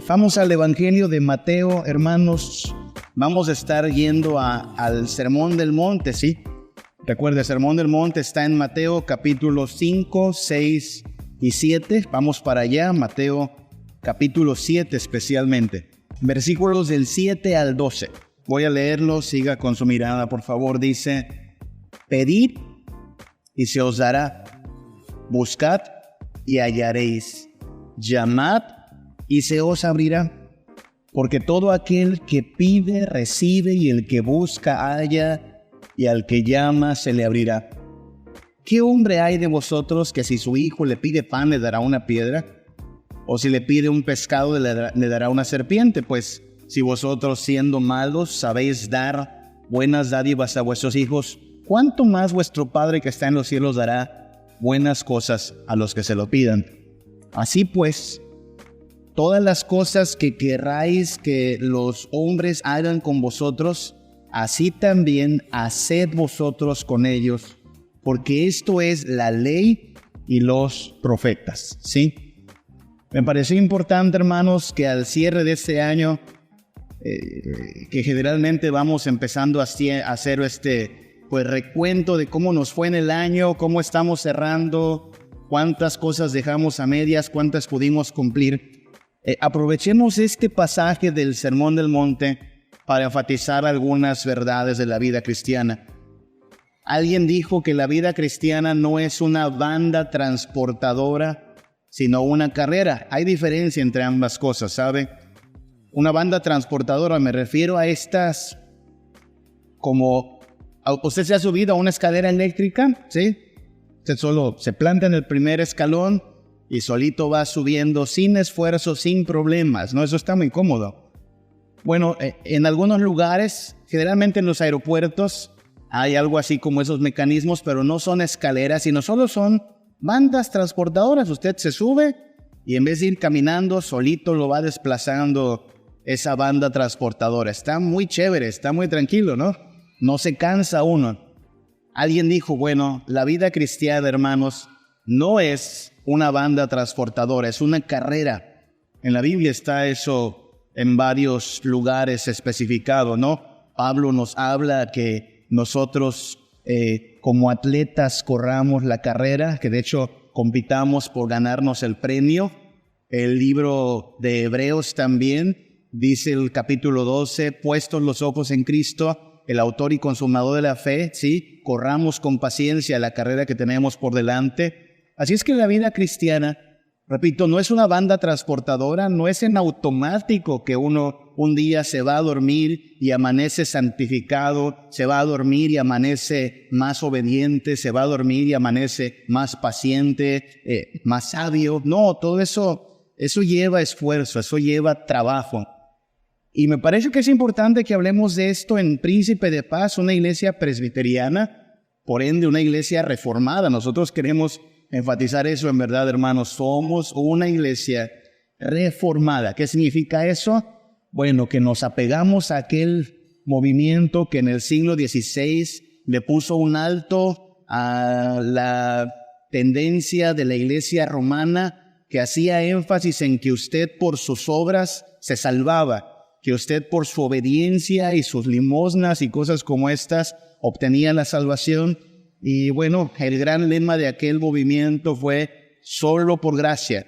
Vamos al Evangelio de Mateo, hermanos. Vamos a estar yendo al Sermón del Monte, ¿sí? Recuerda, el Sermón del Monte está en Mateo capítulo 5, 6 y 7. Vamos para allá, Mateo capítulo 7 especialmente. Versículos del 7 al 12. Voy a leerlo, siga con su mirada, por favor. Dice: pedid y se os dará, buscad y hallaréis, llamad y se os abrirá. Porque todo aquel que pide, recibe, y el que busca, halla, y al que llama, se le abrirá. ¿Qué hombre hay de vosotros que si su hijo le pide pan, le dará una piedra? ¿O si le pide un pescado, le dará una serpiente? Pues si vosotros, siendo malos, sabéis dar buenas dádivas a vuestros hijos, ¿cuánto más vuestro Padre que está en los cielos dará buenas cosas a los que se lo pidan? Así pues, todas las cosas que querráis que los hombres hagan con vosotros, así también haced vosotros con ellos, porque esto es la ley y los profetas, ¿sí? Me pareció importante, hermanos, que al cierre de este año, que generalmente vamos empezando a hacer recuento de cómo nos fue en el año, cómo estamos cerrando, cuántas cosas dejamos a medias, cuántas pudimos cumplir. Aprovechemos este pasaje del Sermón del Monte para enfatizar algunas verdades de la vida cristiana. Alguien dijo que la vida cristiana no es una banda transportadora, sino una carrera. Hay diferencia entre ambas cosas, ¿sabe? Una banda transportadora, me refiero a estas, como usted se ha subido a una escalera eléctrica, ¿sí? Usted solo se planta en el primer escalón y solito va subiendo sin esfuerzo, sin problemas, ¿no? Eso está muy cómodo. Bueno, en algunos lugares, generalmente en los aeropuertos, hay algo así como esos mecanismos, pero no son escaleras, sino solo son bandas transportadoras. Usted se sube y en vez de ir caminando, solito lo va desplazando esa banda transportadora. Está muy chévere, está muy tranquilo, ¿no? No se cansa uno. Alguien dijo, bueno, la vida cristiana, hermanos, no es una banda transportadora, es una carrera. En la Biblia está eso en varios lugares especificado, ¿no? Pablo nos habla que nosotros como atletas corramos la carrera, que de hecho compitamos por ganarnos el premio. El libro de Hebreos también dice, el capítulo 12, puestos los ojos en Cristo, el autor y consumador de la fe, ¿sí? Corramos con paciencia la carrera que tenemos por delante. Así es que la vida cristiana, repito, no es una banda transportadora, no es en automático que uno un día se va a dormir y amanece santificado, se va a dormir y amanece más obediente, se va a dormir y amanece más paciente, más sabio. No, todo eso lleva esfuerzo, eso lleva trabajo. Y me parece que es importante que hablemos de esto en Príncipe de Paz, una iglesia presbiteriana, por ende una iglesia reformada. Nosotros queremos enfatizar eso, en verdad, hermanos. Somos una iglesia reformada. ¿Qué significa eso? Bueno, que nos apegamos a aquel movimiento que en el siglo XVI le puso un alto a la tendencia de la iglesia romana, que hacía énfasis en que usted por sus obras se salvaba, que usted por su obediencia y sus limosnas y cosas como estas obtenía la salvación. Y bueno, el gran lema de aquel movimiento fue solo por gracia.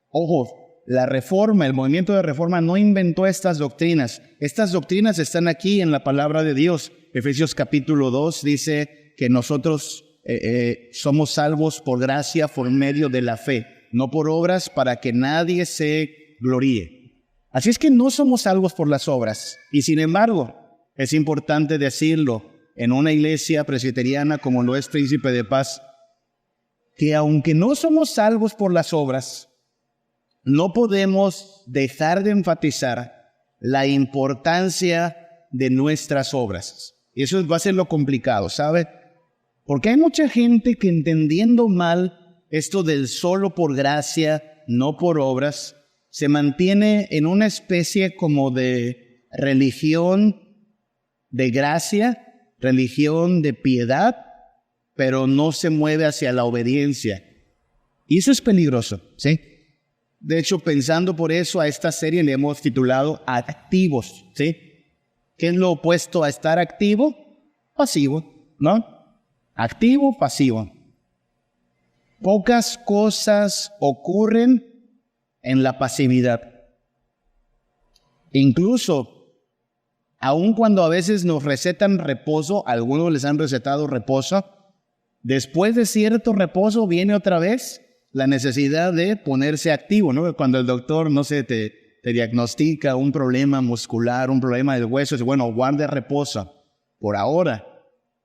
Ojo, la reforma, el movimiento de reforma no inventó estas doctrinas. Estas doctrinas están aquí en la palabra de Dios. Efesios capítulo 2 dice que nosotros somos salvos por gracia por medio de la fe, no por obras, para que nadie se gloríe. Así es que no somos salvos por las obras. Y sin embargo, es importante decirlo, en una iglesia presbiteriana como lo es Príncipe de Paz, que aunque no somos salvos por las obras, no podemos dejar de enfatizar la importancia de nuestras obras. Y eso va a ser lo complicado, ¿sabe? Porque hay mucha gente que, entendiendo mal esto del solo por gracia, no por obras, se mantiene en una especie como de religión de gracia, religión de piedad, pero no se mueve hacia la obediencia. Y eso es peligroso, ¿sí? De hecho, pensando por eso a esta serie le hemos titulado Activos, ¿sí? ¿Qué es lo opuesto a estar activo? Pasivo, ¿no? Activo, pasivo. Pocas cosas ocurren en la pasividad. Incluso, aun cuando a veces nos recetan reposo, a algunos les han recetado reposo, después de cierto reposo viene otra vez la necesidad de ponerse activo, ¿no? Cuando el doctor, no sé, te diagnostica un problema muscular, un problema del hueso, dice, bueno, guarde reposo por ahora.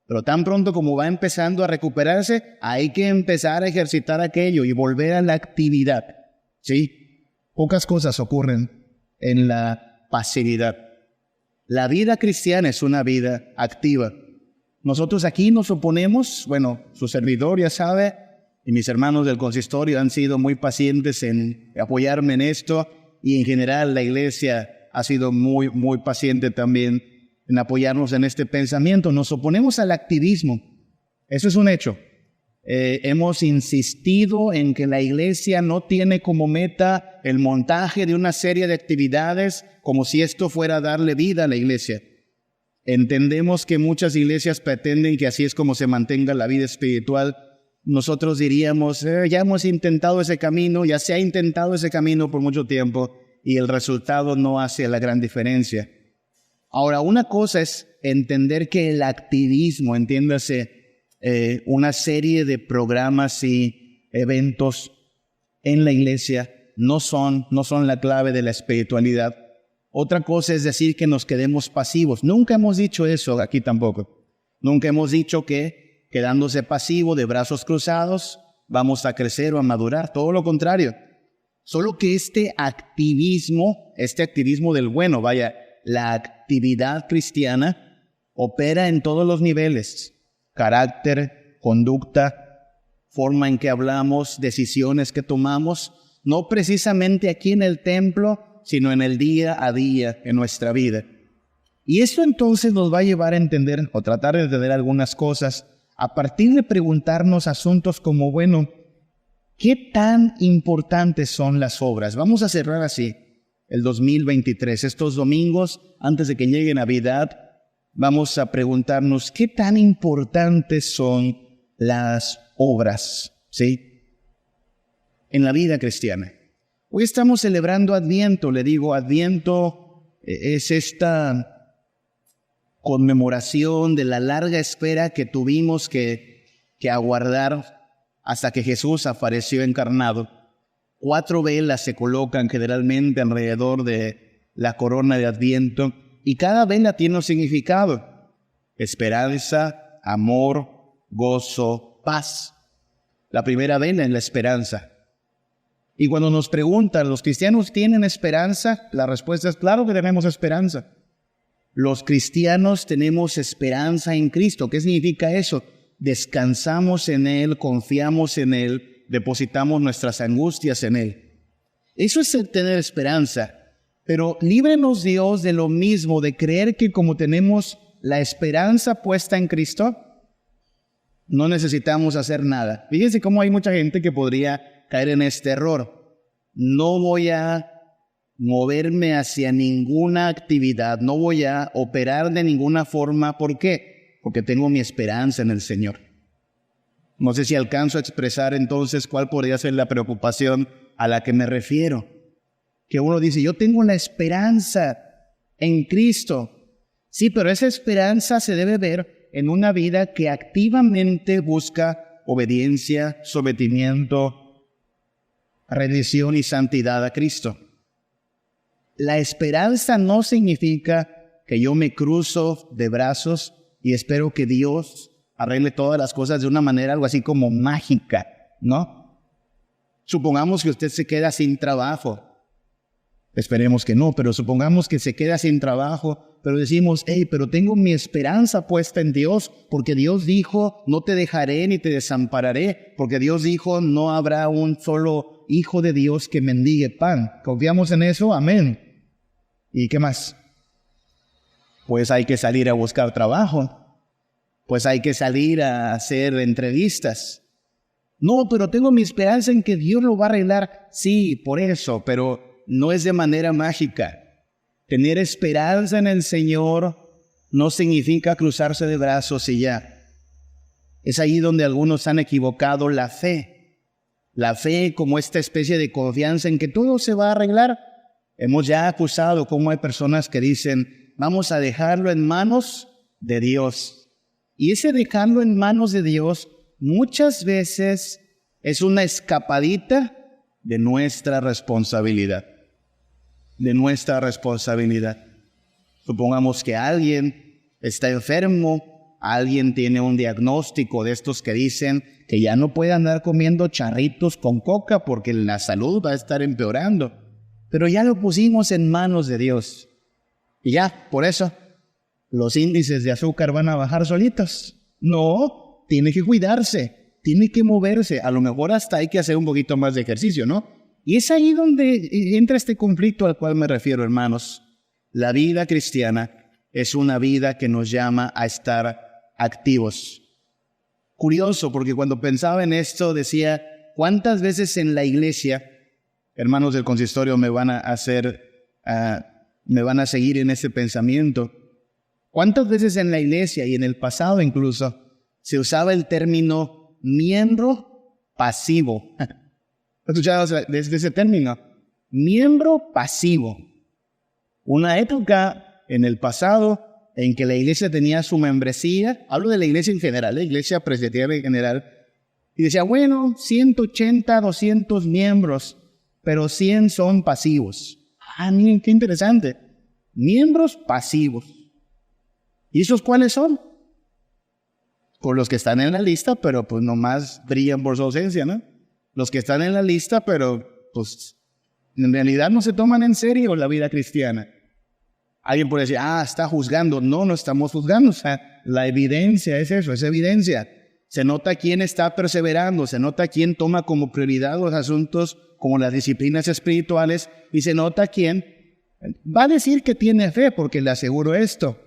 Pero tan pronto como va empezando a recuperarse, hay que empezar a ejercitar aquello y volver a la actividad, ¿sí? Pocas cosas ocurren en la pasividad. La vida cristiana es una vida activa. Nosotros aquí nos oponemos, bueno, su servidor ya sabe, y mis hermanos del consistorio han sido muy pacientes en apoyarme en esto, y en general la iglesia ha sido muy paciente también en apoyarnos en este pensamiento. Nos oponemos al activismo. Eso es un hecho. Hemos insistido en que la iglesia no tiene como meta el montaje de una serie de actividades como si esto fuera a darle vida a la iglesia. Entendemos que muchas iglesias pretenden que así es como se mantenga la vida espiritual. Nosotros diríamos, ya hemos intentado ese camino, ya se ha intentado ese camino por mucho tiempo y el resultado no hace la gran diferencia. Ahora, una cosa es entender que el activismo, entiéndase, una serie de programas y eventos en la iglesia no son la clave de la espiritualidad. Otra cosa es decir que nos quedemos pasivos. Nunca hemos dicho eso aquí tampoco. Nunca hemos dicho que quedándose pasivo de brazos cruzados vamos a crecer o a madurar. Todo lo contrario. Solo que este activismo del bueno, vaya, la actividad cristiana opera en todos los niveles. Carácter, conducta, forma en que hablamos, decisiones que tomamos, no precisamente aquí en el templo, sino en el día a día, en nuestra vida. Y esto entonces nos va a llevar a entender, o tratar de entender algunas cosas, a partir de preguntarnos asuntos como, bueno, ¿qué tan importantes son las obras? Vamos a cerrar así el 2023. Estos domingos, antes de que llegue Navidad, vamos a preguntarnos qué tan importantes son las obras, ¿sí? En la vida cristiana. Hoy estamos celebrando Adviento, le digo, Adviento es esta conmemoración de la larga espera que tuvimos que aguardar hasta que Jesús apareció encarnado. 4 velas se colocan generalmente alrededor de la corona de Adviento y cada vela tiene un significado: esperanza, amor, gozo, paz. La primera vela es la esperanza. Y cuando nos preguntan, ¿los cristianos tienen esperanza? La respuesta es claro que tenemos esperanza. Los cristianos tenemos esperanza en Cristo. ¿Qué significa eso? Descansamos en Él, confiamos en Él, depositamos nuestras angustias en Él. Eso es el tener esperanza. Pero líbrenos Dios de lo mismo, de creer que como tenemos la esperanza puesta en Cristo, no necesitamos hacer nada. Fíjense cómo hay mucha gente que podría caer en este error. No voy a moverme hacia ninguna actividad, no voy a operar de ninguna forma. ¿Por qué? Porque tengo mi esperanza en el Señor. No sé si alcanzo a expresar entonces cuál podría ser la preocupación a la que me refiero. Que uno dice, yo tengo la esperanza en Cristo. Sí, pero esa esperanza se debe ver en una vida que activamente busca obediencia, sometimiento, rendición y santidad a Cristo. La esperanza no significa que yo me cruzo de brazos y espero que Dios arregle todas las cosas de una manera algo así como mágica, ¿no? Supongamos que usted se queda sin trabajo. Esperemos que no, pero supongamos que se queda sin trabajo, pero decimos, pero tengo mi esperanza puesta en Dios, porque Dios dijo, no te dejaré ni te desampararé, porque Dios dijo, no habrá un solo hijo de Dios que mendigue pan. ¿Confiamos en eso? Amén. ¿Y qué más? Pues hay que salir a buscar trabajo, pues hay que salir a hacer entrevistas. No, pero tengo mi esperanza en que Dios lo va a arreglar. Sí, por eso, pero no es de manera mágica. Tener esperanza en el Señor no significa cruzarse de brazos y ya. Es ahí donde algunos han equivocado la fe. La fe como esta especie de confianza en que todo se va a arreglar. Hemos ya acusado cómo hay personas que dicen, vamos a dejarlo en manos de Dios. Y ese dejarlo en manos de Dios muchas veces es una escapadita de nuestra responsabilidad. De nuestra responsabilidad. Supongamos que alguien está enfermo, alguien tiene un diagnóstico de estos que dicen que ya no puede andar comiendo charritos con coca porque la salud va a estar empeorando. Pero ya lo pusimos en manos de Dios. Y ya, por eso, los índices de azúcar van a bajar solitos. No, tiene que cuidarse, tiene que moverse. A lo mejor hasta hay que hacer un poquito más de ejercicio, ¿no? Y es ahí donde entra este conflicto al cual me refiero, hermanos. La vida cristiana es una vida que nos llama a estar activos. Curioso, porque cuando pensaba en esto decía, ¿cuántas veces en la iglesia, hermanos del consistorio me van a seguir en ese pensamiento? ¿Cuántas veces en la iglesia y en el pasado incluso se usaba el término miembro pasivo? ¿Has escuchado desde ese término? Miembro pasivo. Una época en el pasado en que la iglesia tenía su membresía, hablo de la iglesia en general, la iglesia presbiteriana en general, y decía, bueno, 180, 200 miembros, pero 100 son pasivos. Ah, miren, qué interesante. Miembros pasivos. ¿Y esos cuáles son? Por los que están en la lista, pero pues nomás brillan por su ausencia, ¿no? Los que están en la lista, pero pues en realidad no se toman en serio la vida cristiana. Alguien puede decir, está juzgando. No, no estamos juzgando. O sea, la evidencia es eso, es evidencia. Se nota quién está perseverando, se nota quién toma como prioridad los asuntos como las disciplinas espirituales y se nota quién va a decir que tiene fe, porque le aseguro esto.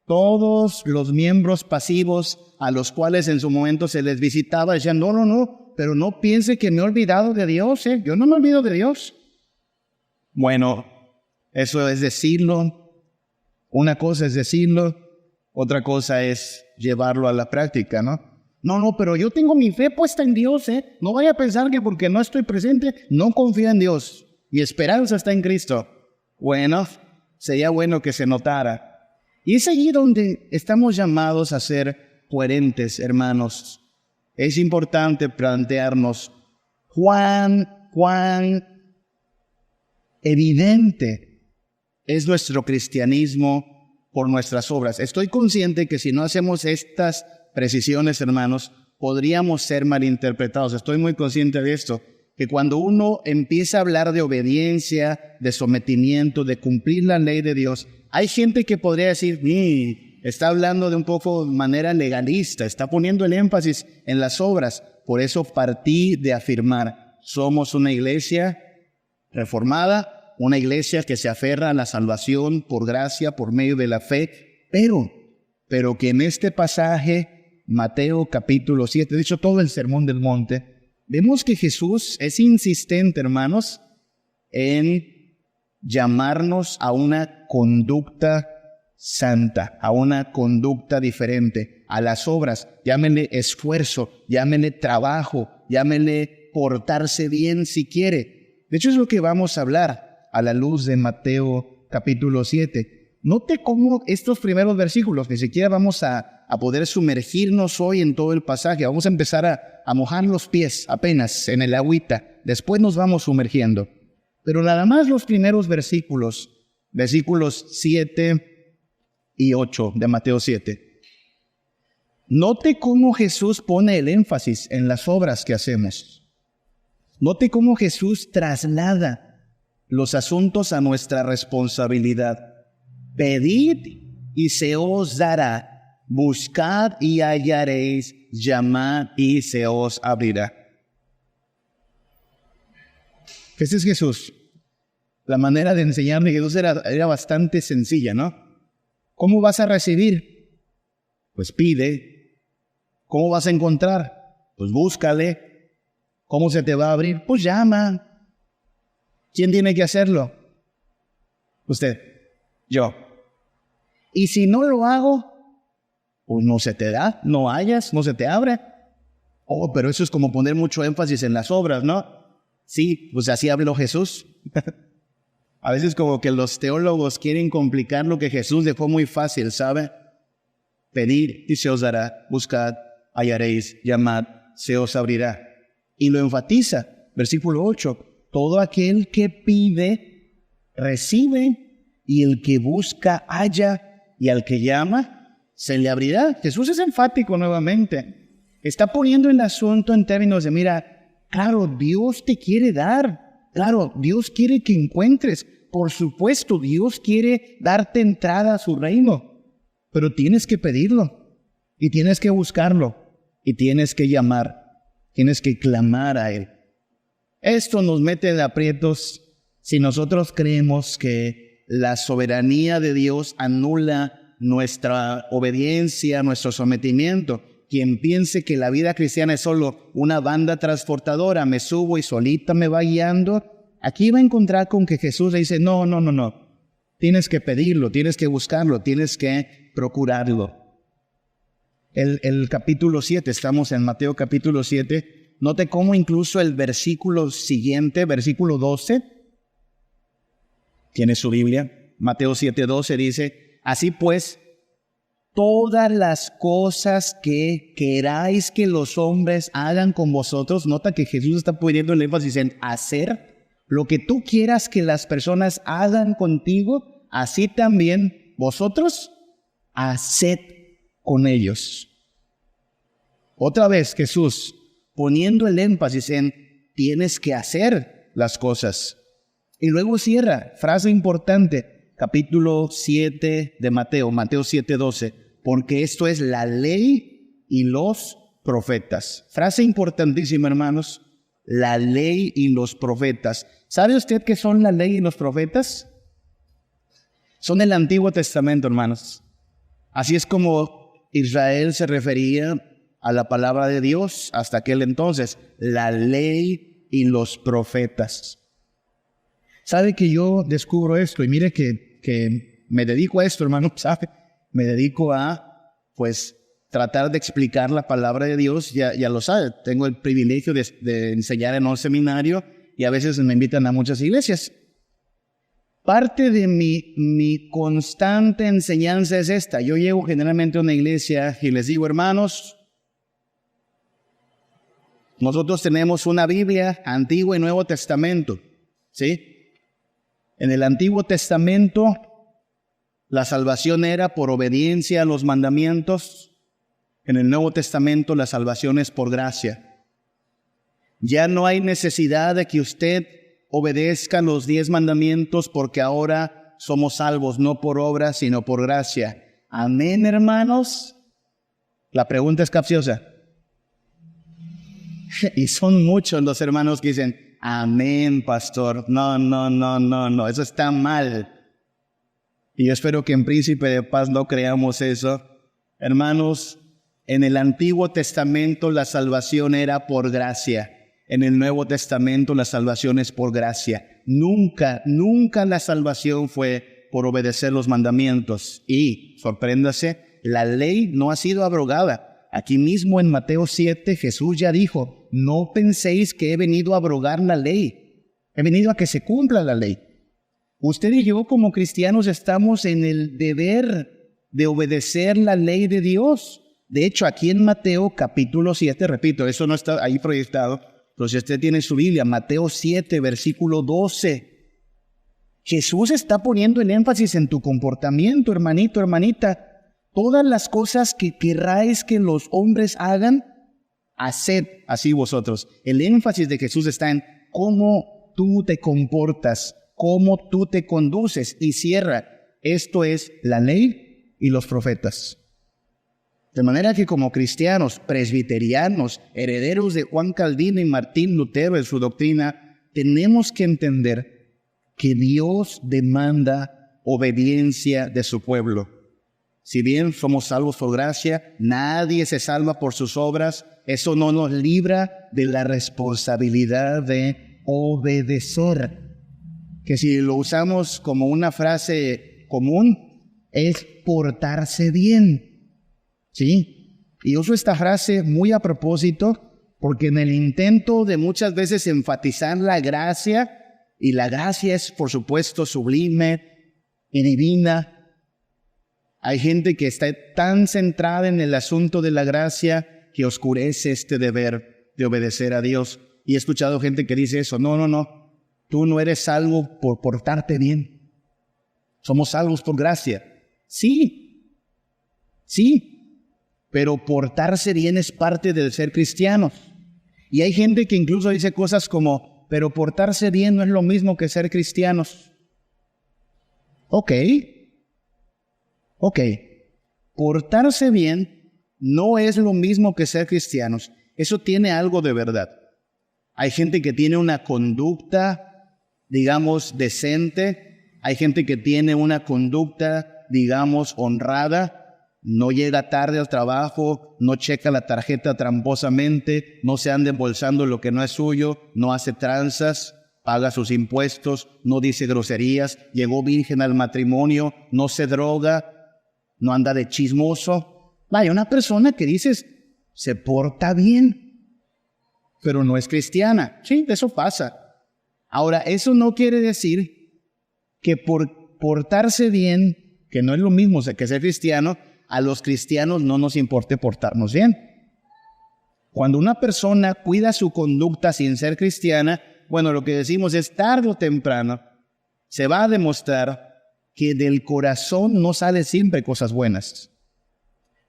Todos los miembros pasivos a los cuales en su momento se les visitaba decían, no, pero no piense que me he olvidado de Dios, yo no me olvido de Dios. Bueno, eso es decirlo. Una cosa es decirlo, otra cosa es llevarlo a la práctica, ¿no? No, pero yo tengo mi fe puesta en Dios, No vaya a pensar que porque no estoy presente, no confío en Dios. Mi esperanza está en Cristo. Bueno, sería bueno que se notara. Y es allí donde estamos llamados a ser coherentes, hermanos. Es importante plantearnos cuán evidente es nuestro cristianismo por nuestras obras. Estoy consciente que si no hacemos estas precisiones, hermanos, podríamos ser malinterpretados. Estoy muy consciente de esto, que cuando uno empieza a hablar de obediencia, de sometimiento, de cumplir la ley de Dios, hay gente que podría decir, está hablando de un poco de manera legalista, está poniendo el énfasis en las obras. Por eso partí de afirmar, somos una iglesia reformada, una iglesia que se aferra a la salvación por gracia, por medio de la fe, pero que en este pasaje, Mateo capítulo 7, de hecho todo el Sermón del Monte, vemos que Jesús es insistente, hermanos, en llamarnos a una conducta santa, a una conducta diferente, a las obras. Llámenle esfuerzo, llámenle trabajo, llámenle portarse bien si quiere. De hecho es lo que vamos a hablar a la luz de Mateo capítulo 7. Note cómo estos primeros versículos, ni siquiera vamos a poder sumergirnos hoy en todo el pasaje. Vamos a empezar a mojar los pies apenas en el agüita. Después nos vamos sumergiendo. Pero nada más los primeros versículos 7 y 8 de Mateo 7. Note cómo Jesús pone el énfasis en las obras que hacemos. Note cómo Jesús traslada los asuntos a nuestra responsabilidad. Pedid y se os dará, buscad y hallaréis, llamad y se os abrirá. Ese es Jesús. La manera de enseñar de Jesús era bastante sencilla, ¿no? ¿Cómo vas a recibir? Pues pide. ¿Cómo vas a encontrar? Pues búscale. ¿Cómo se te va a abrir? Pues llama. ¿Quién tiene que hacerlo? Usted. Yo. Y si no lo hago, pues no se te da, no hallas, no se te abre. Oh, pero eso es como poner mucho énfasis en las obras, ¿no? Sí, pues así habló Jesús. A veces como que los teólogos quieren complicar lo que Jesús dejó muy fácil, ¿sabe? Pedid y se os dará, buscad, hallaréis, llamad, se os abrirá. Y lo enfatiza, versículo 8, todo aquel que pide, recibe, y el que busca, halla, y al que llama, se le abrirá. Jesús es enfático nuevamente. Está poniendo el asunto en términos de, mira, claro, Dios te quiere dar. Claro, Dios quiere que encuentres. Por supuesto, Dios quiere darte entrada a su reino. Pero tienes que pedirlo. Y tienes que buscarlo. Y tienes que llamar. Tienes que clamar a Él. Esto nos mete en aprietos si nosotros creemos que la soberanía de Dios anula nuestra obediencia, nuestro sometimiento. Quien piense que la vida cristiana es solo una banda transportadora, me subo y solita me va guiando, aquí va a encontrar con que Jesús le dice, no. Tienes que pedirlo, tienes que buscarlo, tienes que procurarlo. El capítulo 7, estamos en Mateo capítulo 7, note cómo incluso el versículo siguiente, versículo 12, tiene su Biblia, Mateo 7:12 dice, así pues, todas las cosas que queráis que los hombres hagan con vosotros, nota que Jesús está poniendo el énfasis en hacer, lo que tú quieras que las personas hagan contigo, así también vosotros haced con ellos. Otra vez Jesús poniendo el énfasis en tienes que hacer las cosas. Y luego cierra, frase importante, capítulo 7 de Mateo 7:12, porque esto es la ley y los profetas. Frase importantísima, hermanos, la ley y los profetas. ¿Sabe usted qué son la ley y los profetas? Son el Antiguo Testamento, hermanos. Así es como Israel se refería a la palabra de Dios hasta aquel entonces, la ley y los profetas. ¿Sabe que yo descubro esto? Y mire que me dedico a esto, hermano, ¿sabe? Me dedico a, pues, tratar de explicar la palabra de Dios, ya lo sabe. Tengo el privilegio de enseñar en un seminario y a veces me invitan a muchas iglesias. Parte de mi constante enseñanza es esta. Yo llego generalmente a una iglesia y les digo, hermanos, nosotros tenemos una Biblia, Antiguo y Nuevo Testamento, ¿sí? En el Antiguo Testamento, la salvación era por obediencia a los mandamientos. En el Nuevo Testamento, la salvación es por gracia. Ya no hay necesidad de que usted obedezca los 10 mandamientos porque ahora somos salvos, no por obra, sino por gracia. Amén, hermanos. La pregunta es capciosa. Y son muchos los hermanos que dicen, amén, pastor. No, eso está mal. Y yo espero que en Príncipe de Paz no creamos eso. Hermanos, en el Antiguo Testamento la salvación era por gracia. En el Nuevo Testamento la salvación es por gracia. Nunca la salvación fue por obedecer los mandamientos. Y, sorpréndase, la ley no ha sido abrogada. Aquí mismo en Mateo 7, Jesús ya dijo, no penséis que he venido a abrogar la ley. He venido a que se cumpla la ley. Usted y yo como cristianos estamos en el deber de obedecer la ley de Dios. De hecho, aquí en Mateo capítulo 7, repito, eso no está ahí proyectado, pero si usted tiene su Biblia, Mateo 7, versículo 12, Jesús está poniendo el énfasis en tu comportamiento, hermanito, hermanita. Todas las cosas que queráis que los hombres hagan, haced así vosotros. El énfasis de Jesús está en cómo tú te comportas, cómo tú te conduces. Y cierra, esto es la ley y los profetas. De manera que como cristianos, presbiterianos, herederos de Juan Calvino y Martín Lutero en su doctrina, tenemos que entender que Dios demanda obediencia de su pueblo. Si bien somos salvos por gracia, nadie se salva por sus obras. eso no nos libra de la responsabilidad de obedecer. Que si lo usamos como una frase común, es portarse bien. ¿Sí? Y uso esta frase muy a propósito, porque en el intento de muchas veces enfatizar la gracia, y la gracia es, por supuesto, sublime y divina, hay gente que está tan centrada en el asunto de la gracia que oscurece este deber de obedecer a Dios. Y he escuchado gente que dice eso, no, tú no eres salvo por portarte bien. Somos salvos por gracia. Sí, pero portarse bien es parte del ser cristianos. Y hay gente que incluso dice cosas como, pero portarse bien no es lo mismo que ser cristianos. Ok. Portarse bien no es lo mismo que ser cristianos. Eso tiene algo de verdad. Hay gente que tiene una conducta, digamos, decente. Hay gente que tiene una conducta, digamos, honrada. No llega tarde al trabajo, no checa la tarjeta tramposamente, no se anda embolsando lo que no es suyo, no hace tranzas, paga sus impuestos, no dice groserías, llegó virgen al matrimonio, no se droga, no anda de chismoso. Vaya, una persona que dices, se porta bien, pero no es cristiana. Sí, eso pasa. Ahora, eso no quiere decir que por portarse bien, que no es lo mismo que ser cristiano, a los cristianos no nos importe portarnos bien. Cuando una persona cuida su conducta sin ser cristiana, bueno, lo que decimos es tarde o temprano, se va a demostrar que del corazón no sale siempre cosas buenas.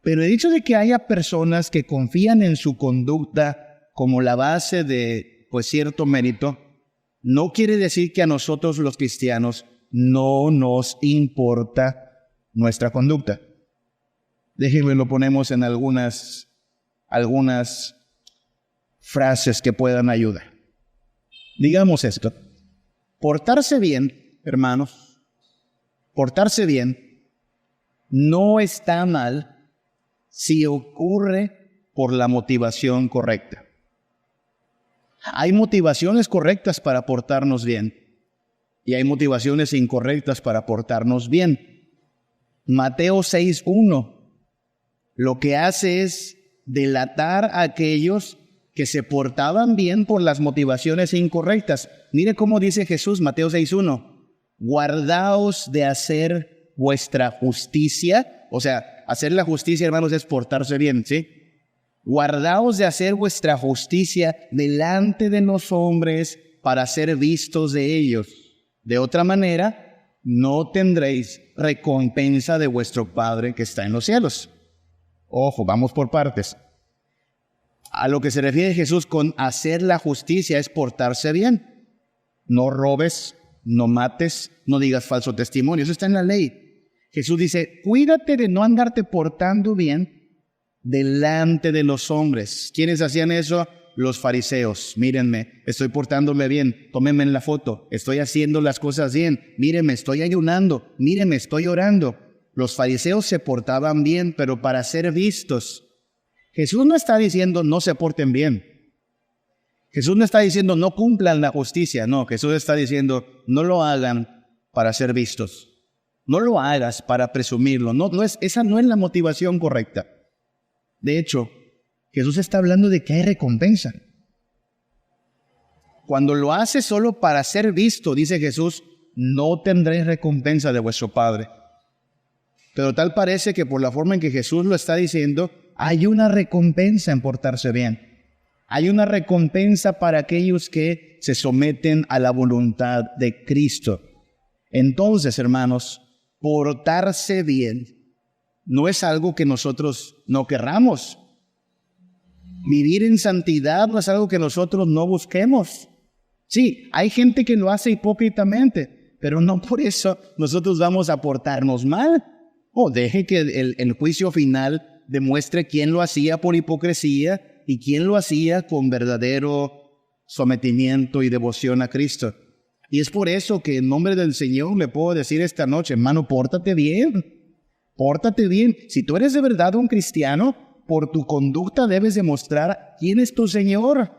Pero el hecho de que haya personas que confían en su conducta como la base de, cierto mérito, no quiere decir que a nosotros los cristianos no nos importa nuestra conducta. Déjenme lo ponemos en algunas frases que puedan ayudar. Digamos esto. Portarse bien, hermanos, portarse bien no está mal si ocurre por la motivación correcta. Hay motivaciones correctas para portarnos bien y hay motivaciones incorrectas para portarnos bien. Mateo 6:1 lo que hace es delatar a aquellos que se portaban bien por las motivaciones incorrectas. Mire cómo dice Jesús, Mateo 6:1. Guardaos de hacer vuestra justicia. O sea, hacer la justicia, hermanos, es portarse bien, ¿sí? Guardaos de hacer vuestra justicia delante de los hombres para ser vistos de ellos. De otra manera, no tendréis recompensa de vuestro Padre que está en los cielos. Ojo, vamos por partes. A lo que se refiere Jesús con hacer la justicia es portarse bien. No robes, no mates, no digas falso testimonio. Eso está en la ley. Jesús dice, cuídate de no andarte portando bien delante de los hombres. ¿Quiénes hacían eso? Los fariseos. Mírenme, estoy portándome bien. Tómenme en la foto. Estoy haciendo las cosas bien. Mírenme, estoy ayunando. Mírenme, estoy orando. Los fariseos se portaban bien, pero para ser vistos. Jesús no está diciendo no se porten bien. Jesús no está diciendo no cumplan la justicia. No, Jesús está diciendo no lo hagan para ser vistos. No lo hagas para presumirlo. Esa no es la motivación correcta. De hecho, Jesús está hablando de que hay recompensa. Cuando lo haces solo para ser visto, dice Jesús, no tendréis recompensa de vuestro Padre. Pero tal parece que por la forma en que Jesús lo está diciendo, hay una recompensa en portarse bien. Hay una recompensa para aquellos que se someten a la voluntad de Cristo. Entonces, hermanos, portarse bien no es algo que nosotros no querramos. Vivir en santidad no es algo que nosotros no busquemos. Sí, hay gente que lo hace hipócritamente, pero no por eso nosotros vamos a portarnos mal. Deje que el juicio final demuestre quién lo hacía por hipocresía y quién lo hacía con verdadero sometimiento y devoción a Cristo. Y es por eso que en nombre del Señor le puedo decir esta noche, hermano, pórtate bien. Pórtate bien. Si tú eres de verdad un cristiano, por tu conducta debes demostrar quién es tu Señor.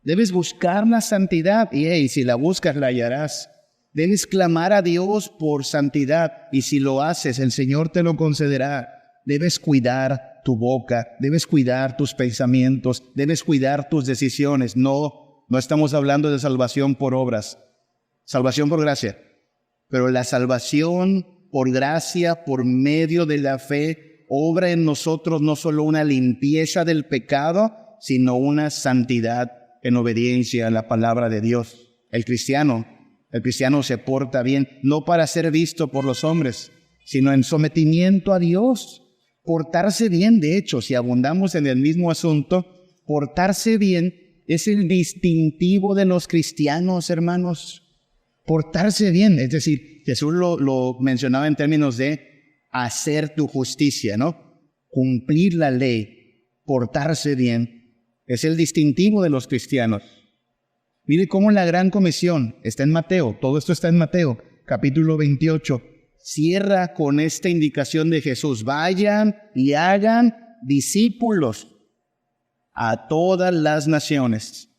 Debes buscar la santidad y si la buscas la hallarás. Debes clamar a Dios por santidad y si lo haces el Señor te lo concederá. Debes cuidar tu boca, debes cuidar tus pensamientos, debes cuidar tus decisiones. No estamos hablando de salvación por obras, salvación por gracia. Pero la salvación por gracia, por medio de la fe, obra en nosotros no solo una limpieza del pecado, sino una santidad en obediencia a la palabra de Dios. El cristiano se porta bien, no para ser visto por los hombres, sino en sometimiento a Dios. Portarse bien, de hecho, si abundamos en el mismo asunto, portarse bien es el distintivo de los cristianos, hermanos. Portarse bien, es decir, Jesús lo mencionaba en términos de hacer tu justicia, ¿no? Cumplir la ley, portarse bien, es el distintivo de los cristianos. Mire cómo la gran comisión está en Mateo, todo esto está en Mateo, capítulo 28. Cierra con esta indicación de Jesús: vayan y hagan discípulos a todas las naciones,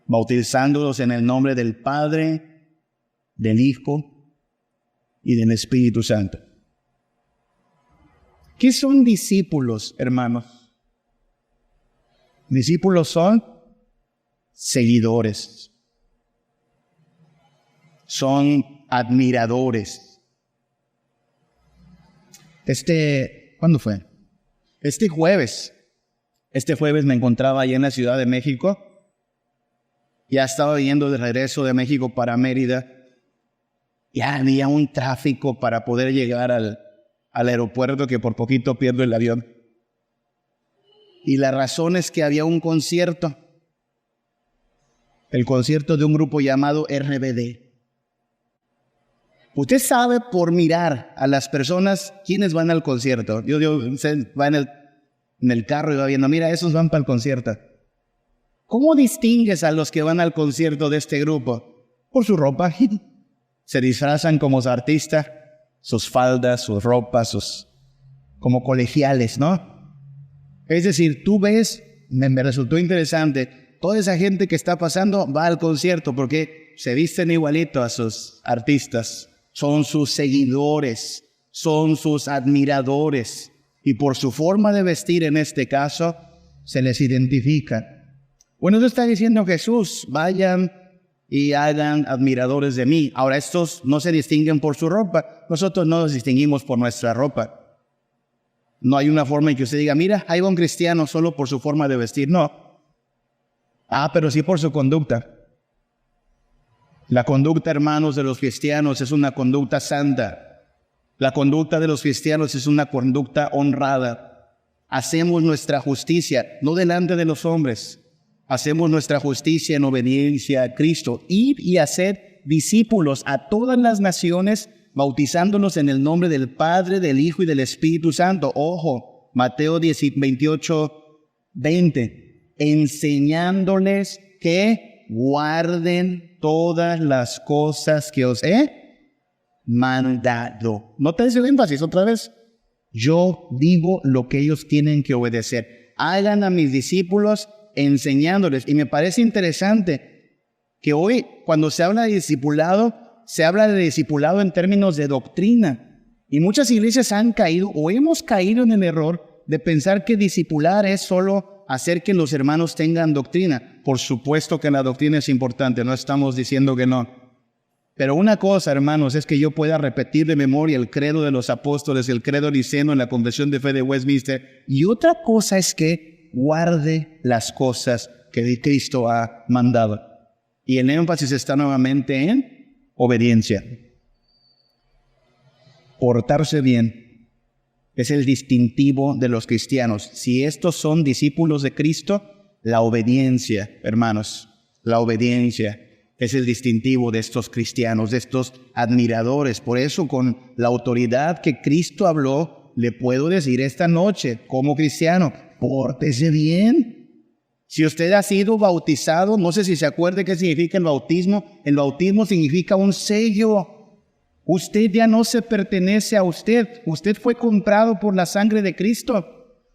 bautizándolos en el nombre del Padre, del Hijo y del Espíritu Santo. ¿Qué son discípulos, hermanos? Discípulos son seguidores, son admiradores. ¿Cuándo fue? Este jueves me encontraba allá en la Ciudad de México. Ya estaba yendo de regreso de México para Mérida. Ya había un tráfico para poder llegar al aeropuerto que por poquito pierdo el avión. Y la razón es que había un concierto. El concierto de un grupo llamado RBD. Usted sabe por mirar a las personas quiénes van al concierto. Usted va en el carro y va viendo, mira, esos van para el concierto. ¿Cómo distingues a los que van al concierto de este grupo? Por su ropa. Se disfrazan como artistas, sus faldas, sus ropas, como colegiales, ¿no? Es decir, tú ves, me resultó interesante, toda esa gente que está pasando va al concierto porque se visten igualito a sus artistas. Son sus seguidores, son sus admiradores. Y por su forma de vestir en este caso, se les identifica. Bueno, eso está diciendo Jesús: vayan y hagan admiradores de mí. Ahora, estos no se distinguen por su ropa. Nosotros no nos distinguimos por nuestra ropa. No hay una forma en que usted diga, mira, ahí va un cristiano solo por su forma de vestir. No. Pero sí por su conducta. La conducta, hermanos, de los cristianos es una conducta santa. La conducta de los cristianos es una conducta honrada. Hacemos nuestra justicia, no delante de los hombres. Hacemos nuestra justicia en obediencia a Cristo. Ir y hacer discípulos a todas las naciones, bautizándolos en el nombre del Padre, del Hijo y del Espíritu Santo. Ojo, Mateo 28, 20. Enseñándoles que guarden todas las cosas que os he mandado. Nota ese énfasis otra vez. Yo digo lo que ellos tienen que obedecer. Hagan a mis discípulos enseñándoles. Y me parece interesante que hoy, cuando se habla de discipulado, se habla de discipulado en términos de doctrina. Y muchas iglesias han caído o hemos caído en el error de pensar que discipular es solo hacer que los hermanos tengan doctrina. Por supuesto que la doctrina es importante, no estamos diciendo que no. Pero una cosa, hermanos, es que yo pueda repetir de memoria el credo de los apóstoles, el credo niceno en la Confesión de Fe de Westminster. Y otra cosa es que guarde las cosas que Cristo ha mandado. Y el énfasis está nuevamente en obediencia. Portarse bien es el distintivo de los cristianos. Si estos son discípulos de Cristo, la obediencia, hermanos, la obediencia es el distintivo de estos cristianos, de estos admiradores. Por eso, con la autoridad que Cristo habló, le puedo decir esta noche, como cristiano, pórtese bien. Si usted ha sido bautizado, no sé si se acuerde qué significa el bautismo. El bautismo significa un sello. Usted ya no se pertenece a usted. Usted fue comprado por la sangre de Cristo.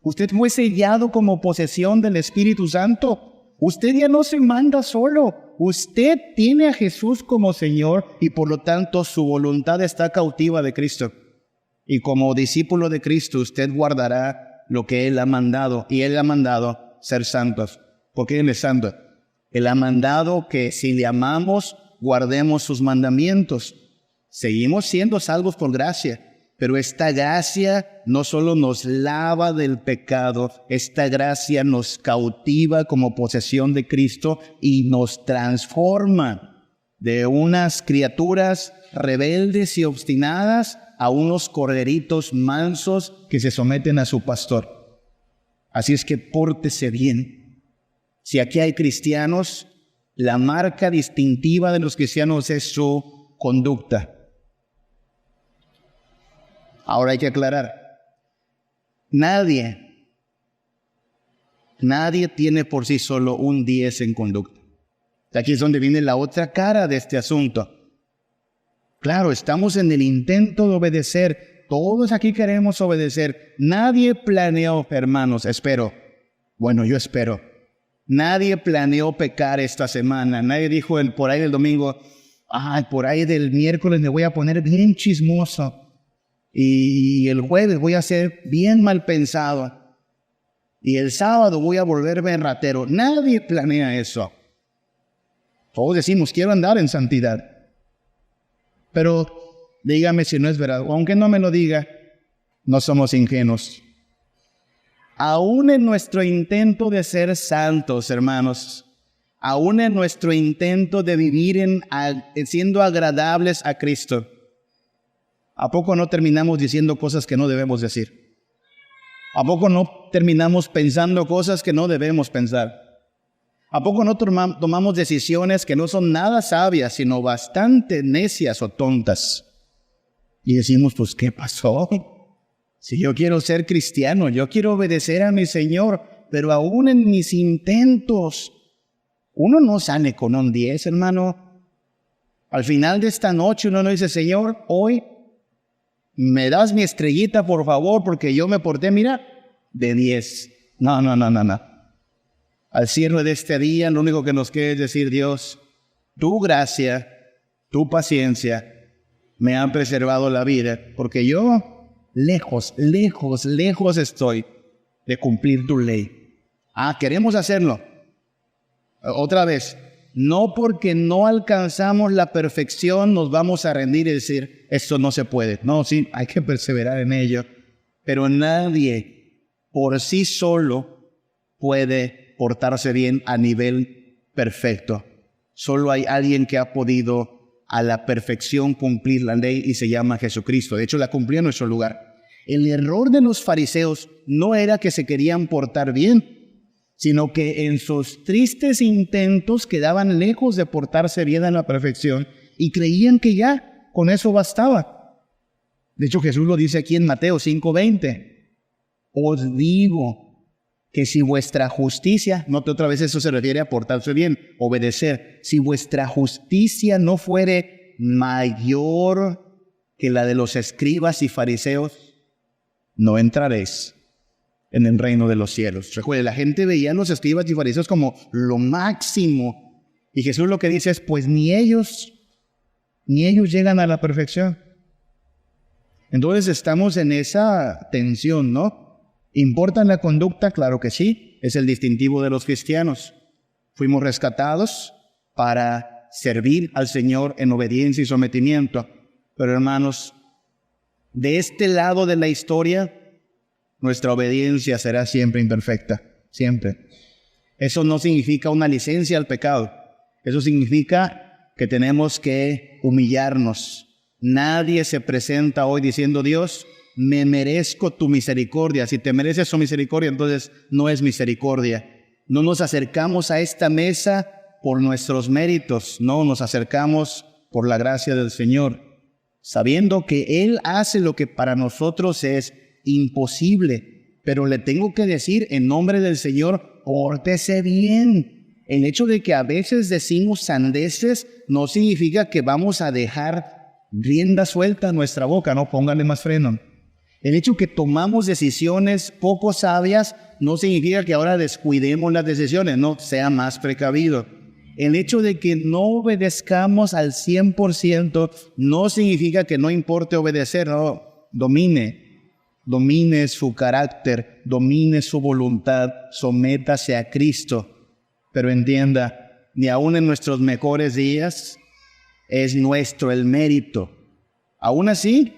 Usted fue sellado como posesión del Espíritu Santo. Usted ya no se manda solo. Usted tiene a Jesús como Señor y por lo tanto su voluntad está cautiva de Cristo. Y como discípulo de Cristo, usted guardará lo que Él ha mandado. Y Él ha mandado ser santos. Porque Él es santo. Él ha mandado que si le amamos, guardemos sus mandamientos. Seguimos siendo salvos por gracia. Pero esta gracia no solo nos lava del pecado, esta gracia nos cautiva como posesión de Cristo y nos transforma de unas criaturas rebeldes y obstinadas a unos corderitos mansos que se someten a su pastor. Así es que pórtese bien. Si aquí hay cristianos, la marca distintiva de los cristianos es su conducta. Ahora hay que aclarar, nadie tiene por sí solo un 10 en conducta. Aquí es donde viene la otra cara de este asunto. Claro, estamos en el intento de obedecer, todos aquí queremos obedecer. Nadie planeó, hermanos, yo espero. Nadie planeó pecar esta semana, nadie dijo por ahí del domingo, por ahí del miércoles me voy a poner bien chismoso. Y el jueves voy a ser bien mal pensado. Y el sábado voy a volverme ratero. Nadie planea eso. Todos decimos, quiero andar en santidad. Pero dígame si no es verdad. Aunque no me lo diga, no somos ingenuos. Aún en nuestro intento de ser santos, hermanos, aún en nuestro intento de vivir siendo agradables a Cristo, ¿a poco no terminamos diciendo cosas que no debemos decir? ¿A poco no terminamos pensando cosas que no debemos pensar? ¿A poco no tomamos decisiones que no son nada sabias, sino bastante necias o tontas? Y decimos, pues, ¿qué pasó? Si yo quiero ser cristiano, yo quiero obedecer a mi Señor, pero aún en mis intentos, uno no sale con un 10, hermano. Al final de esta noche uno no dice, Señor, hoy ¿me das mi estrellita, por favor? Porque yo me porté, mira, de 10. No. Al cierre de este día, lo único que nos queda es decir, Dios, tu gracia, tu paciencia, me han preservado la vida. Porque yo, lejos estoy de cumplir tu ley. Queremos hacerlo. Otra vez. No porque no alcanzamos la perfección nos vamos a rendir y decir, esto no se puede. No, sí, hay que perseverar en ello. Pero nadie por sí solo puede portarse bien a nivel perfecto. Solo hay alguien que ha podido a la perfección cumplir la ley y se llama Jesucristo. De hecho, la cumplió en nuestro lugar. El error de los fariseos no era que se querían portar bien, sino que en sus tristes intentos quedaban lejos de portarse bien a la perfección y creían que ya con eso bastaba. De hecho, Jesús lo dice aquí en Mateo 5:20. Os digo que si vuestra justicia, note otra vez, eso se refiere a portarse bien, obedecer, si vuestra justicia no fuere mayor que la de los escribas y fariseos, no entraréis en el reino de los cielos. Recuerde, la gente veía a los escribas y fariseos como lo máximo. Y Jesús lo que dice es, pues ni ellos llegan a la perfección. Entonces estamos en esa tensión, ¿no? ¿Importa la conducta? Claro que sí. Es el distintivo de los cristianos. Fuimos rescatados para servir al Señor en obediencia y sometimiento. Pero hermanos, de este lado de la historia, nuestra obediencia será siempre imperfecta, siempre. Eso no significa una licencia al pecado. Eso significa que tenemos que humillarnos. Nadie se presenta hoy diciendo, Dios, me merezco tu misericordia. Si te mereces su misericordia, entonces no es misericordia. No nos acercamos a esta mesa por nuestros méritos. No, nos acercamos por la gracia del Señor, sabiendo que Él hace lo que para nosotros es imposible, pero le tengo que decir en nombre del Señor, pórtese bien. El hecho de que a veces decimos sandeces no significa que vamos a dejar rienda suelta a nuestra boca, no, póngale más freno. El hecho que tomamos decisiones poco sabias no significa que ahora descuidemos las decisiones, no, sea más precavido. El hecho de que no obedezcamos al 100% no significa que no importe obedecer, no, domine su carácter, domine su voluntad, sométase a Cristo. Pero entienda, ni aun en nuestros mejores días es nuestro el mérito. Aún así,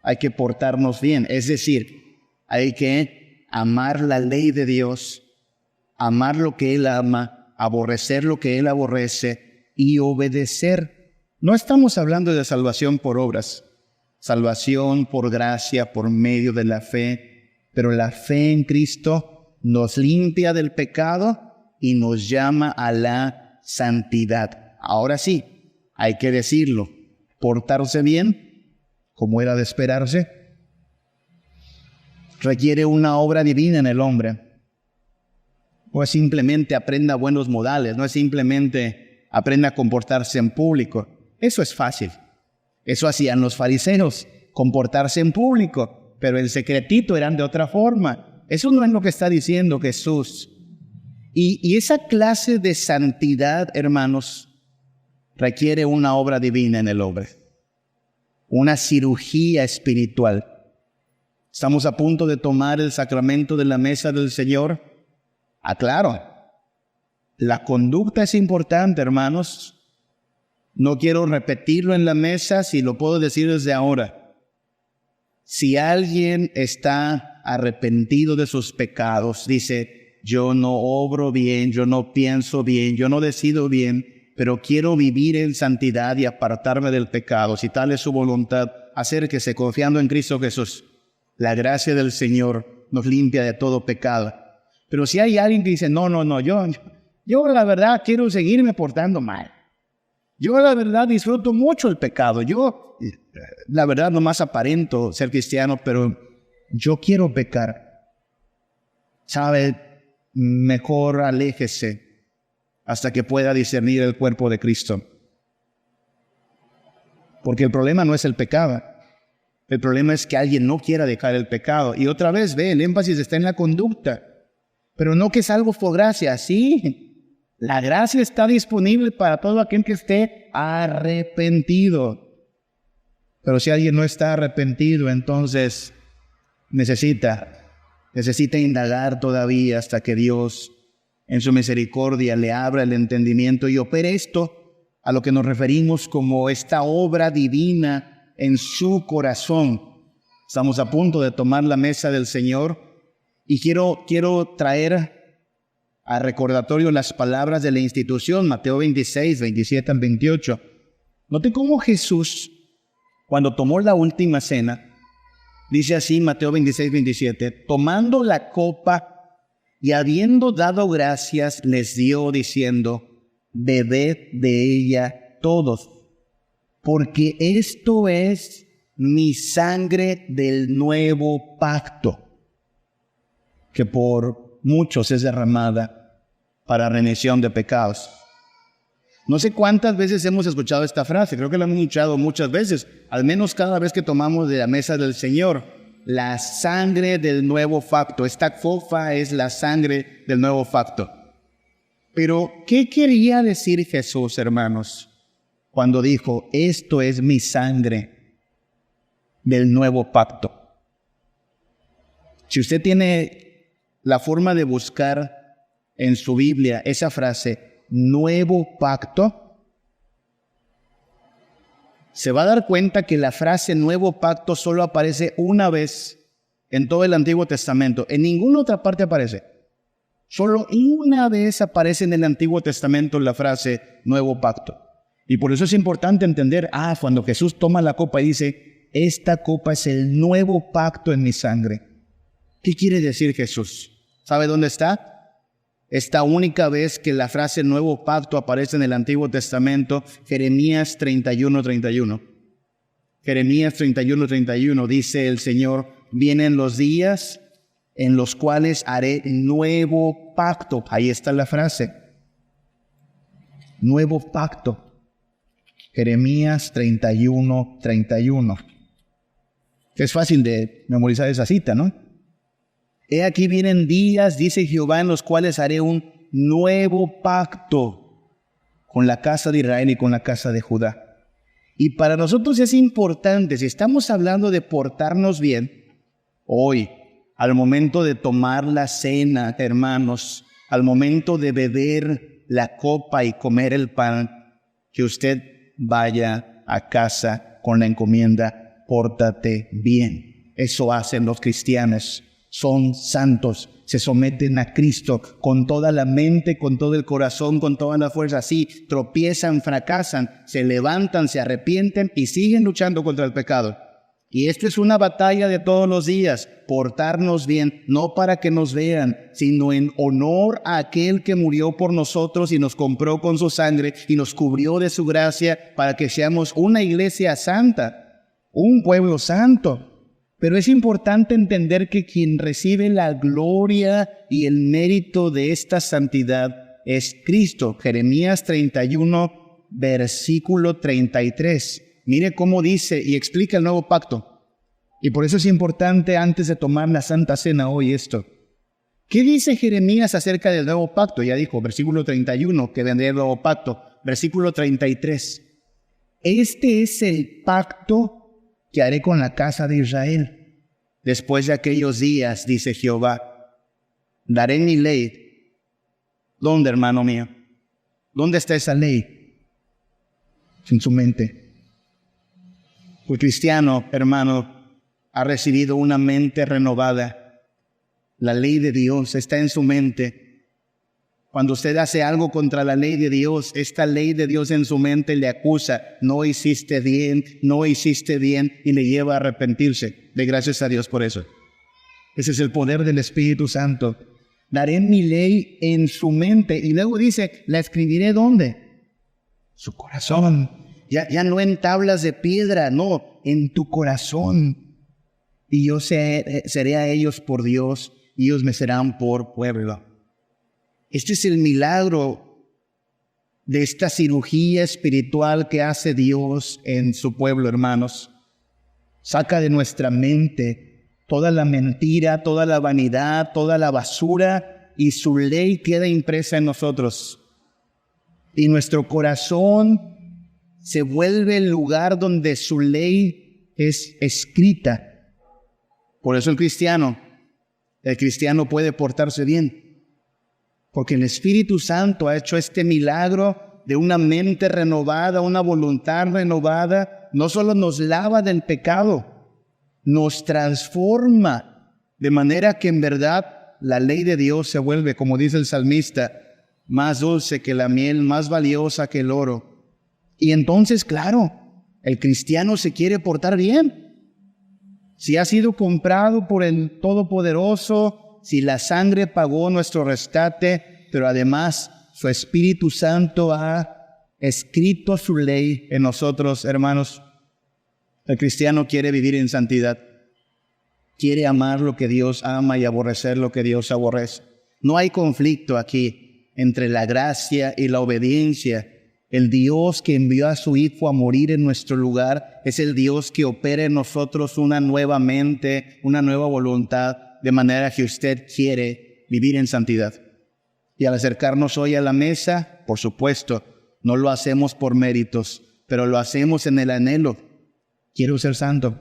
hay que portarnos bien, es decir, hay que amar la ley de Dios, amar lo que Él ama, aborrecer lo que Él aborrece y obedecer. No estamos hablando de salvación por obras, salvación por gracia, por medio de la fe, pero la fe en Cristo nos limpia del pecado y nos llama a la santidad. Ahora sí, hay que decirlo, portarse bien, como era de esperarse, requiere una obra divina en el hombre. No es simplemente aprenda buenos modales, no es simplemente aprenda a comportarse en público. Eso es fácil. Eso hacían los fariseos, comportarse en público, pero el secretito eran de otra forma. Eso no es lo que está diciendo Jesús. Y esa clase de santidad, hermanos, requiere una obra divina en el hombre. Una cirugía espiritual. Estamos a punto de tomar el sacramento de la mesa del Señor. Claro, la conducta es importante, hermanos. No quiero repetirlo en la mesa, si lo puedo decir desde ahora. Si alguien está arrepentido de sus pecados, dice, yo no obro bien, yo no pienso bien, yo no decido bien, pero quiero vivir en santidad y apartarme del pecado. Si tal es su voluntad, acérquese confiando en Cristo Jesús. La gracia del Señor nos limpia de todo pecado. Pero si hay alguien que dice, no, yo la verdad quiero seguirme portando mal. Yo la verdad disfruto mucho el pecado. Yo la verdad nomás aparento ser cristiano, pero yo quiero pecar. ¿Sabe? Mejor aléjese hasta que pueda discernir el cuerpo de Cristo. Porque el problema no es el pecado. El problema es que alguien no quiera dejar el pecado. Y otra vez, el énfasis está en la conducta. Pero no que es algo por gracia. Sí, la gracia está disponible para todo aquel que esté arrepentido. Pero si alguien no está arrepentido, entonces necesita indagar todavía hasta que Dios en su misericordia le abra el entendimiento y opere esto a lo que nos referimos como esta obra divina en su corazón. Estamos a punto de tomar la mesa del Señor y quiero traer a recordatorio las palabras de la institución, Mateo 26, 27 al 28. Note cómo Jesús, cuando tomó la última cena, dice así, Mateo 26, 27, tomando la copa y habiendo dado gracias, les dio diciendo, bebed de ella todos, porque esto es mi sangre del nuevo pacto, que por muchos es derramada para remisión de pecados. No sé cuántas veces hemos escuchado esta frase, creo que la hemos escuchado muchas veces, al menos cada vez que tomamos de la mesa del Señor. La sangre del nuevo pacto. Esta copa es la sangre del nuevo pacto. Pero, ¿qué quería decir Jesús, hermanos, cuando dijo, esto es mi sangre del nuevo pacto? Si usted tiene la forma de buscar en su Biblia esa frase, nuevo pacto, se va a dar cuenta que la frase nuevo pacto solo aparece una vez en todo el Antiguo Testamento. En ninguna otra parte aparece. Solo una vez aparece en el Antiguo Testamento la frase nuevo pacto. Y por eso es importante entender, cuando Jesús toma la copa y dice, esta copa es el nuevo pacto en mi sangre. ¿Qué quiere decir Jesús? ¿Sabe dónde está? Esta única vez que la frase nuevo pacto aparece en el Antiguo Testamento, Jeremías 31:31. Jeremías 31:31 dice el Señor, vienen los días en los cuales haré nuevo pacto. Ahí está la frase. Nuevo pacto. Jeremías 31:31. Es fácil de memorizar esa cita, ¿no? He aquí vienen días, dice Jehová, en los cuales haré un nuevo pacto con la casa de Israel y con la casa de Judá. Y para nosotros es importante, si estamos hablando de portarnos bien, hoy, al momento de tomar la cena, hermanos, al momento de beber la copa y comer el pan, que usted vaya a casa con la encomienda, pórtate bien. Eso hacen los cristianos, son santos, se someten a Cristo con toda la mente, con todo el corazón, con toda la fuerza. Sí, tropiezan, fracasan, se levantan, se arrepienten y siguen luchando contra el pecado. Y esto es una batalla de todos los días, portarnos bien, no para que nos vean, sino en honor a aquel que murió por nosotros y nos compró con su sangre y nos cubrió de su gracia para que seamos una iglesia santa, un pueblo santo. Pero es importante entender que quien recibe la gloria y el mérito de esta santidad es Cristo. Jeremías 31, versículo 33. Mire cómo dice y explica el nuevo pacto. Y por eso es importante antes de tomar la Santa Cena hoy esto. ¿Qué dice Jeremías acerca del nuevo pacto? Ya dijo, versículo 31, que vendrá el nuevo pacto. Versículo 33. Este es el pacto que haré con la casa de Israel. Después de aquellos días, dice Jehová, daré mi ley. ¿Dónde, hermano mío? ¿Dónde está esa ley? En su mente. El cristiano, hermano, ha recibido una mente renovada. La ley de Dios está en su mente. Cuando usted hace algo contra la ley de Dios, esta ley de Dios en su mente le acusa. No hiciste bien, y le lleva a arrepentirse. De gracias a Dios por eso. Ese es el poder del Espíritu Santo. Daré mi ley en su mente. Y luego dice, ¿la escribiré dónde? Su corazón. Ya no en tablas de piedra, no, en tu corazón. Y yo seré a ellos por Dios, y ellos me serán por pueblo. Este es el milagro de esta cirugía espiritual que hace Dios en su pueblo, hermanos. Saca de nuestra mente toda la mentira, toda la vanidad, toda la basura, y su ley queda impresa en nosotros. Y nuestro corazón se vuelve el lugar donde su ley es escrita. Por eso el cristiano puede portarse bien. Porque el Espíritu Santo ha hecho este milagro de una mente renovada, una voluntad renovada. No solo nos lava del pecado, nos transforma. De manera que en verdad la ley de Dios se vuelve, como dice el salmista, más dulce que la miel, más valiosa que el oro. Y entonces, claro, el cristiano se quiere portar bien. Si ha sido comprado por el Todopoderoso, si la sangre pagó nuestro rescate, pero además su Espíritu Santo ha escrito su ley en nosotros, hermanos. El cristiano quiere vivir en santidad. Quiere amar lo que Dios ama y aborrecer lo que Dios aborrece. No hay conflicto aquí entre la gracia y la obediencia. El Dios que envió a su Hijo a morir en nuestro lugar es el Dios que opera en nosotros una nueva mente, una nueva voluntad, de manera que usted quiere vivir en santidad. Y al acercarnos hoy a la mesa, por supuesto, no lo hacemos por méritos, pero lo hacemos en el anhelo. Quiero ser santo.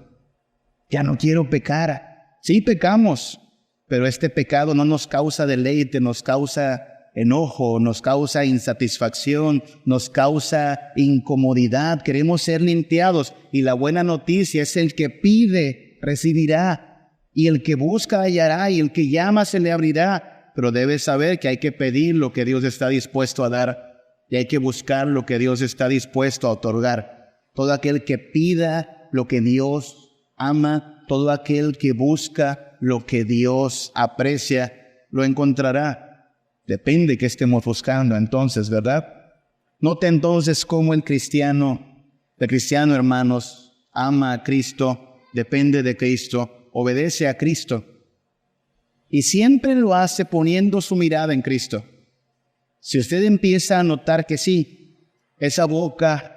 Ya no quiero pecar. Sí pecamos, pero este pecado no nos causa deleite, nos causa enojo, nos causa insatisfacción, nos causa incomodidad. Queremos ser limpiados, y la buena noticia es: el que pide recibirá, y el que busca hallará, y el que llama se le abrirá. Pero debes saber que hay que pedir lo que Dios está dispuesto a dar, y hay que buscar lo que Dios está dispuesto a otorgar. Todo aquel que pida lo que Dios ama, todo aquel que busca lo que Dios aprecia, lo encontrará. Depende que estemos buscando entonces, ¿verdad? Note entonces cómo el cristiano, hermanos, ama a Cristo, depende de Cristo, obedece a Cristo. Y siempre lo hace poniendo su mirada en Cristo. Si usted empieza a notar que sí, esa boca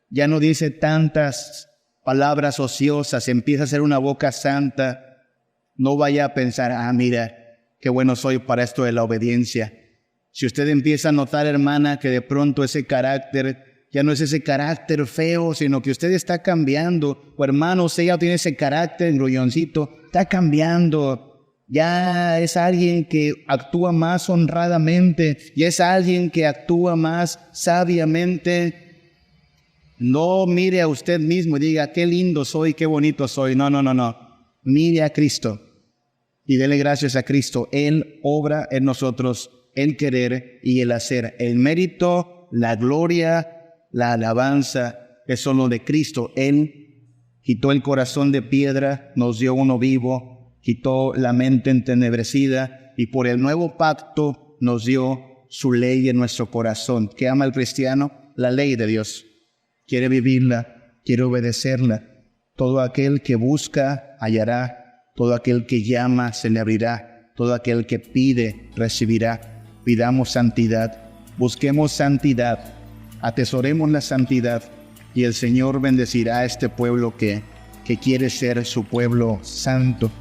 ya no dice tantas palabras ociosas, empieza a ser una boca santa, no vaya a pensar, mira, qué bueno soy para esto de la obediencia. Si usted empieza a notar, hermana, que de pronto ese carácter ya no es ese carácter feo, sino que usted está cambiando, o hermano, usted ya tiene ese carácter grulloncito, está cambiando, ya es alguien que actúa más honradamente, ya es alguien que actúa más sabiamente. No mire a usted mismo y diga, qué lindo soy, qué bonito soy. No. Mire a Cristo y dele gracias a Cristo. Él obra en nosotros el querer y el hacer. El mérito, la gloria, la alabanza es solo de Cristo. Él quitó el corazón de piedra, nos dio uno vivo, quitó la mente entenebrecida y por el nuevo pacto nos dio su ley en nuestro corazón. ¿Qué ama el cristiano? La ley de Dios. Quiere vivirla, quiere obedecerla. Todo aquel que busca, hallará. Todo aquel que llama, se le abrirá. Todo aquel que pide, recibirá. Pidamos santidad, busquemos santidad, atesoremos la santidad y el Señor bendecirá a este pueblo que quiere ser su pueblo santo.